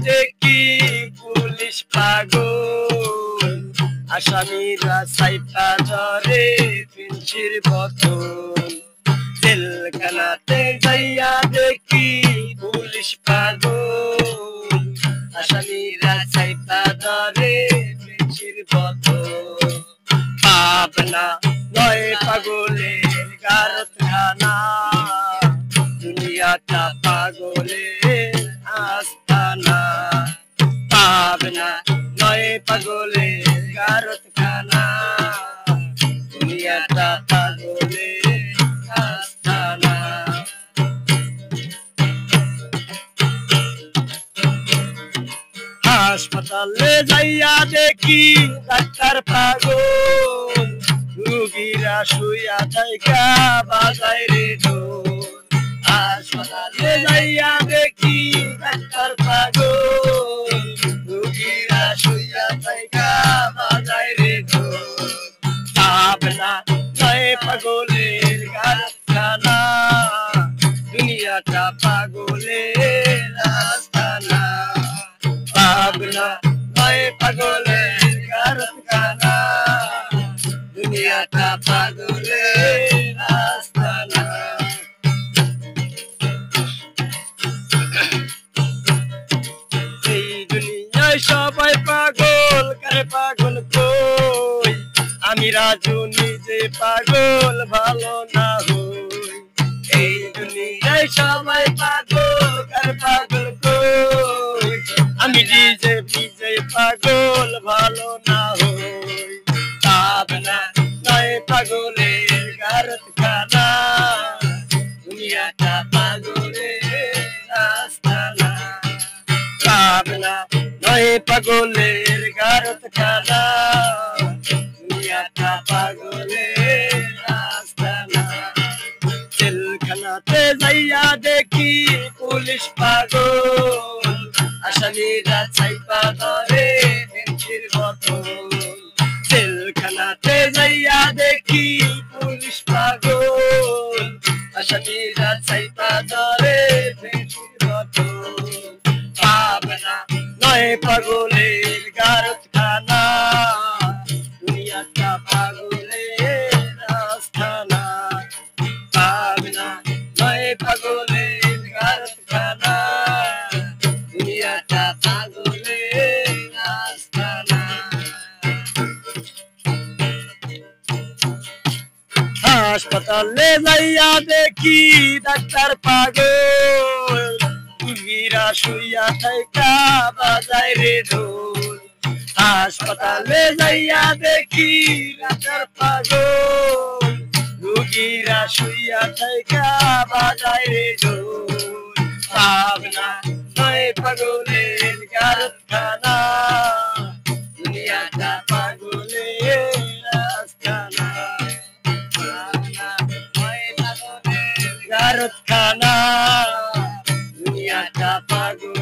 দেখি পুলিশ পাগল, আসামিরা সাইফা ধরে ফিনচির বোতল। জেলখানাতে যাইয়া দেখি পুলিশ পাগল, আসামিরা সাইফা ধরে ফিনচির বোতল। পাবনা নয় পাগলের কারখানা, দুনিয়াটা পাগলের আস্তানা। পাবনা নয় পাগলের কারখানা, দুনিয়াটা পাগলের আস্তানা। হাসপাতালে যাইয়া দেখি ডাক্তার পাগল, রুগীরা শুইয়া থাইকা বাজায় রে ঢোল। হাসপাতালে যাইয়া দেখি ডাক্তার পাগল, রুগীরা শুইয়া থাইকা বাজায় রে ঢোল। পাবনা নয় পাগলের কারখানা, দুনিয়াটা পাগলের আস্তানা। পাবনা নয় পাগলের কারখানা, দুনিয়াটা পাগলের আস্তানা। এই দুনিয়ায় সবাই পাগল, কারে পাগল কই? আমি রাজু নিজে পাগল, ভালো না হই। এই দুনিয়ায় সবাই পাগল, কারে পাগল কই? আমি নিজে নিজে পাগল, ভালো না হই। পাবনা নয় পাগলের কারখানা, দুনিয়াটা পাগলের আস্তানা। পাবনা নয় পাগলের কারখানা, দুনিয়াটা পাগলের আস্তানা। জেলখানাতে যাইয়া দেখি পুলিশ পাগল, আসামিরা সাইফা ধরে ফিনচির বোতল। জেলখানাতে যাইয়া দেখি পুলিশ পাগল, আসামিরা সাইফা ধরে ফিনচির বোতল। পাবনা নয় পাগলের কারখানা, দুনিয়াটা পাগলের আস্তানা। পাবনা নয় পাগলের কারখানা, দুনিয়াটা পাগলের আস্তানা। হাসপাতালে যাইয়া দেখি ডাক্তার পাগল, রুগীরা শুইয়া থাইকা বাজায় রে ঢোল। হাসপাতালে যাইয়া দেখি ডাক্তার পাগল, রুগীরা শুইয়া থাইকা বাজায় রে ঢোল। পাবনা নয় পাগলের কারখানা, দুনিয়াটা পাগলের আস্তানা। পাবনা নয় পাগলের কারখানা, দুনিয়াটা পাগল।